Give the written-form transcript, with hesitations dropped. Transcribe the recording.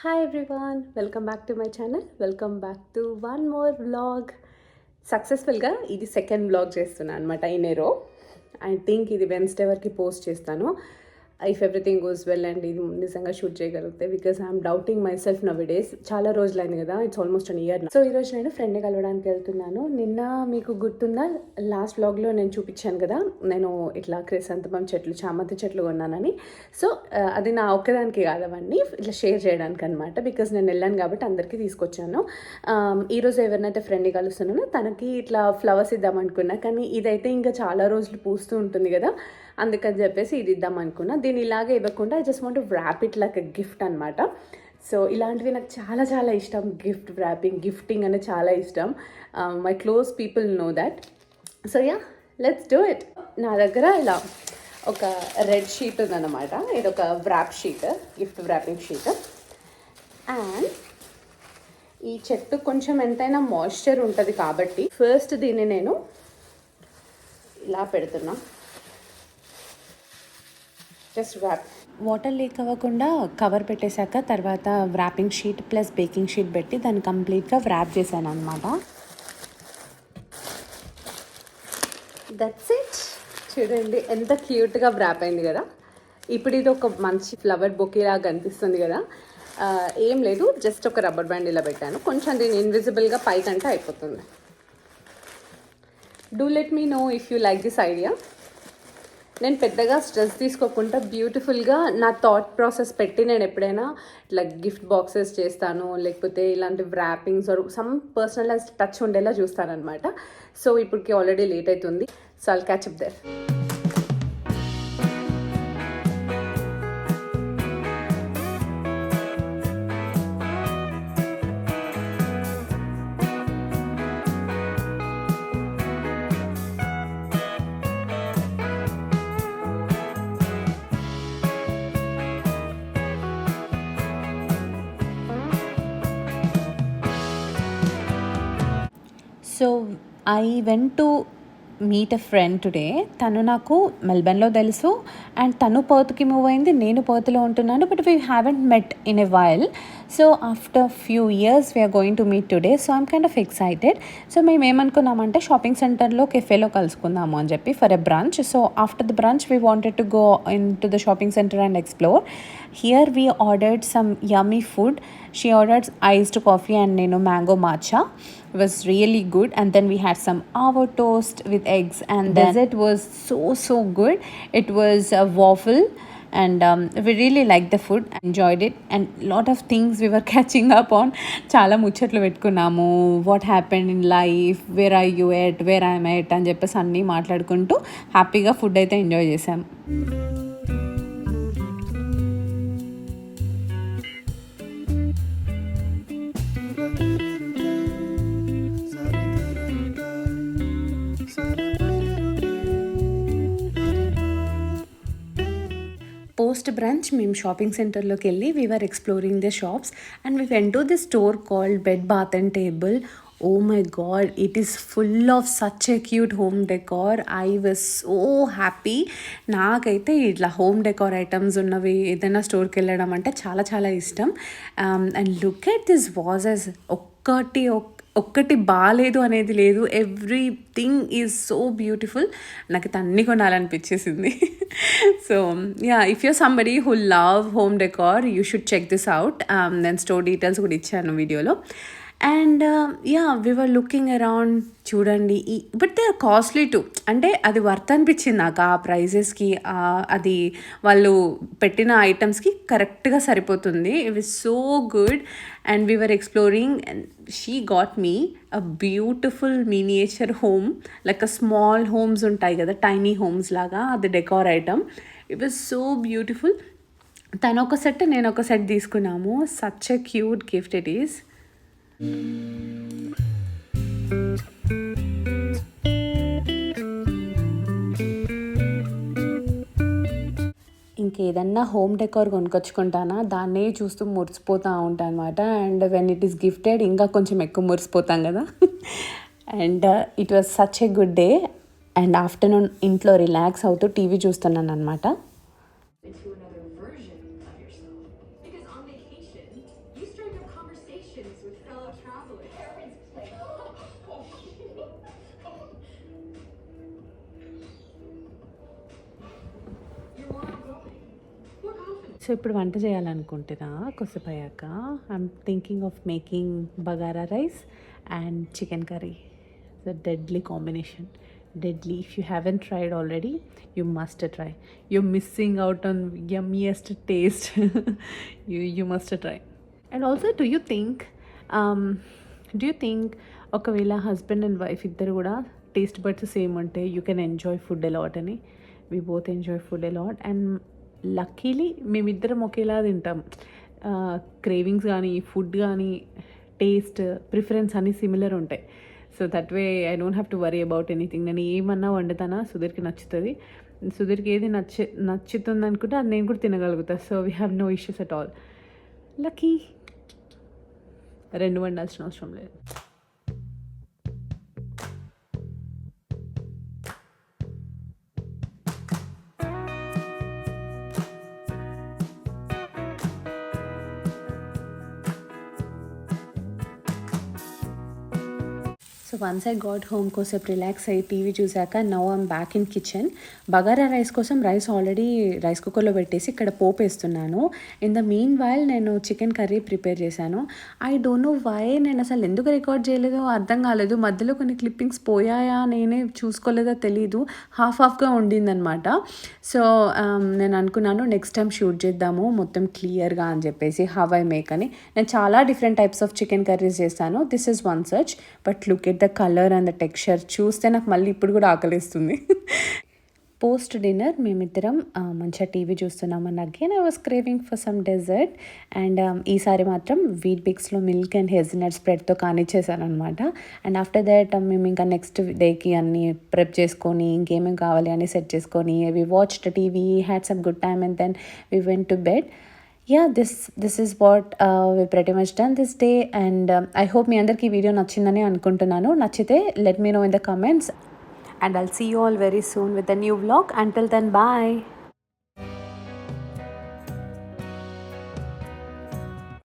Hi everyone, welcome back to my channel. Welcome back to one more vlog. సక్సెస్ఫుల్గా ఇది second blog చేస్తున్నాను అనమాట in a రో. I think ఇది Wednesday వరకు పోస్ట్ చేస్తాను if everything goes well and ఇది నిజంగా షూట్ చేయగలిగితే, because I'm doubting my self now days. చాలా రోజులైంది కదా, it's almost an year. So ఈరోజు నేను ఫ్రెండ్ని కలవడానికి వెళ్తున్నాను. నిన్న మీకు గుర్తుందా, లాస్ట్ బ్లాగ్లో నేను చూపించాను కదా నేను ఇట్లా క్రిసాంతమం చెట్లు, చామంతి చెట్లు కొన్నానని. సో అది నా ఒక్కదానికి కాదు, అవన్నీ ఇట్లా షేర్ చేయడానికి అనమాట. బికాస్ నేను వెళ్ళాను కాబట్టి అందరికీ తీసుకొచ్చాను. ఈరోజు ఎవరినైతే ఫ్రెండ్ని కలుస్తున్నానో తనకి ఇట్లా ఫ్లవర్స్ ఇద్దాం అనుకున్నా, కానీ ఇదైతే ఇంకా చాలా రోజులు పూస్తూ ఉంటుంది కదా, అందుకని చెప్పేసి ఇది ఇద్దాం అనుకున్నా. దీన్ని ఇలాగే ఇవ్వకుండా I just want to wrap it like a gift అనమాట. సో ఇలాంటివి నాకు చాలా చాలా ఇష్టం. గిఫ్ట్ వ్రాపింగ్, గిఫ్టింగ్ అనేది చాలా ఇష్టం. My close people know that. So yeah, let's do it. నా దగ్గర ఇలా ఒక రెడ్ షీట్ ఉందన్నమాట. ఇది ఒక wrap sheet, gift wrapping sheet. And ఈ చెట్టు కొంచెం ఎంతైనా మాయిశ్చర్ ఉంటుంది కాబట్టి ఫస్ట్ దీన్ని నేను ఇలా పెడుతున్నా. జస్ట్ వ్రాప్, వాటర్ లీక్ అవ్వకుండా కవర్ పెట్టేశాక తర్వాత wrapping sheet plus baking sheet పెట్టి దాన్ని కంప్లీట్గా వ్రాప్ చేశాను అనమాట. That's it. చూడండి ఎంత క్యూట్గా వ్రాప్ అయింది కదా. ఇప్పుడు ఇది ఒక మంచి ఫ్లవర్ బొకే లాగా కనిపిస్తుంది కదా. ఏం లేదు, జస్ట్ ఒక రబ్బర్ బ్యాండ్ ఇలా పెట్టాను. కొంచెం దీన్ని ఇన్విజిబుల్గా పైకంటే అయిపోతుంది. Do let me know if you like this idea. నేను పెద్దగా స్ట్రెస్ తీసుకోకుండా బ్యూటిఫుల్గా నా థాట్ ప్రాసెస్ పెట్టి నేను ఎప్పుడైనా ఇట్లా గిఫ్ట్ బాక్సెస్ చేస్తాను, లేకపోతే ఇలాంటి wrappings or some personalise touch ఉండేలా చూస్తానమాట. సో ఇప్పటికి ఆల్రెడీ లేట్ అవుతుంది. So I'll catch up there. So I went to meet a friend today. తను నాకు మెల్బర్న్లో తెలుసు అండ్ తను పర్త్కి మూవ్ అయింది, నేను పర్త్లో ఉంటున్నాను. But we haven't met in a while. So after few years we're going to meet today. So I'm kind of excited. So మేము ఏమనుకున్నామంటే షాపింగ్ సెంటర్లో కెఫేలో కలుసుకుందాము అని చెప్పి for a brunch. So after the brunch we wanted to go in to the shopping centre and explore. Here we ordered some yummy food. She ordered iced coffee and mango matcha. It was really good. And then we had some avocado toast with eggs. And the dessert was so good. It was a waffle. And we really liked the food, enjoyed it, and lot of things we were catching up on. Chala muchatlu pettukunnamu, what happened in life, where are you at, where I am at అని చెప్పేసి అన్నీ మాట్లాడుకుంటూ హ్యాపీగా food అయితే enjoy చేసాం. Post branch మేము shopping సెంటర్లోకి వెళ్ళి we're exploring the shops and we went to the store called Bed Bath and Table. Oh my God, it is full of such a cute home decor. I was so happy. నాకైతే ఇట్లా home decor items ఉన్నవి ఏదైనా స్టోర్కి వెళ్ళడం అంటే చాలా చాలా ఇష్టం. And look at this vases. ఒక్కటి బాగాలేదు అనేది లేదు, ఎవ్రీథింగ్ ఈజ్ సో బ్యూటిఫుల్. నాకు అన్నీ కొనాలనిపించేసింది. So yeah, if you're somebody who love home decor you should check this out. నేను స్టోర్ డీటెయిల్స్ కూడా ఇచ్చాను వీడియోలో. And yeah, we were looking around. చూడండి, but they are costly too. అంటే అది వర్త్ అనిపించింది నాకు ఆ ప్రైజెస్కి. అది వాళ్ళు పెట్టిన ఐటమ్స్కి కరెక్ట్గా సరిపోతుంది. It was so good. And we were exploring and she got me a beautiful miniature home, like a small homes ఉంటాయి కదా, టైనీ హోమ్స్ లాగా, అది decor item. It was so beautiful. తను ఒక సెట్, నేను ఒక సెట్ తీసుకున్నాము. Such a cute gift it is. ఇంకేదన్నా హోమ్ డెకార్ కొనుక్కొచ్చుకుంటానా దాన్నే చూస్తూ మురిసిపోతూ ఉంటాను అనమాట. And when it is gifted ఇంకా కొంచెం ఎక్కువ మురిసిపోతాం కదా. And it was such a good day. And afternoon ఇంట్లో రిలాక్స్ అవుతూ టీవీ చూస్తున్నాను అనమాట. సో ఇప్పుడు వంట చేయాలనుకుంటున్నా కొద్దిసేపు అయ్యాక. I'm thinking of making bagara rice and chicken curry. The deadly combination. Deadly. If you haven't tried already, you must try. You're missing out on yummiest taste. You must try. And also, um, do you think ఒకవేళ husband and wife ఇద్దరు కూడా taste buds same ఉంటే you can enjoy food a lot అని. We both enjoy food a lot and luckily మేమిద్దరం ఒకేలా తింటాం. Cravings కానీ food కానీ టేస్ట్ ప్రిఫరెన్స్ అన్నీ సిమిలర్ ఉంటాయి. So that way I don't have to worry about anything. నేను ఏమన్నా వండుతానా సుధీర్కి నచ్చుతుంది. సుధీర్కి ఏది నచ్చుతుంది అనుకుంటే అది నేను కూడా తినగలుగుతా. So we have no issues at all. Lucky. రెండు వండాల్సిన అవసరం లేదు. So once I got home కోసేపు రిలాక్స్ అయ్యి టీవీ చూశాక now I'm back in kitchen. Bagara rice కోసం రైస్ ఆల్రెడీ రైస్ కుక్కర్లో పెట్టేసి ఇక్కడ పోపు వేస్తున్నాను. ఇన్ ద మీన్ వైల్ నేను చికెన్ కర్రీ ప్రిపేర్ చేశాను. ఐ డోంట్ నో వై నేను అసలు ఎందుకు రికార్డ్ చేయలేదో అర్థం కాలేదు. మధ్యలో కొన్ని క్లిప్పింగ్స్ పోయాయా నేనే చూసుకోలేదో తెలీదు. హాఫ్గా ఉండిందనమాట. సో నేను అనుకున్నాను నెక్స్ట్ టైం షూట్ చేద్దాము మొత్తం క్లియర్గా అని చెప్పేసి హౌ ఐ మేక్ అని. నేను చాలా different types of chicken curries చేస్తాను. This is one such. But look at the colour and the texture చూస్తే నాకు మళ్ళీ ఇప్పుడు కూడా ఆకలిస్తుంది. పోస్ట్ డిన్నర్ మేమిద్దరం మంచిగా టీవీ చూస్తున్నాం. And again I was craving for some dessert. And ఈసారి మాత్రం వీట్ బిక్స్లో మిల్క్ అండ్ హెజినట్ స్ప్రెడ్తో కానిచ్చేసాను అనమాట. అండ్ ఆఫ్టర్ దట్ మేము ఇంకా నెక్స్ట్ డేకి అన్నీ ప్రెప్ చేసుకొని ఇంకేమేమి కావాలి అని సెట్ చేసుకొని we watched TV, had some good time and then we went to bed. Yeah, this is what we pretty much done this day. And I hope మీ అందరికీ వీడియో నచ్చిందని అనుకుంటున్నాను. నచ్చితే let me know in the comments and I'll see you all very soon with a new vlog. Until then, bye.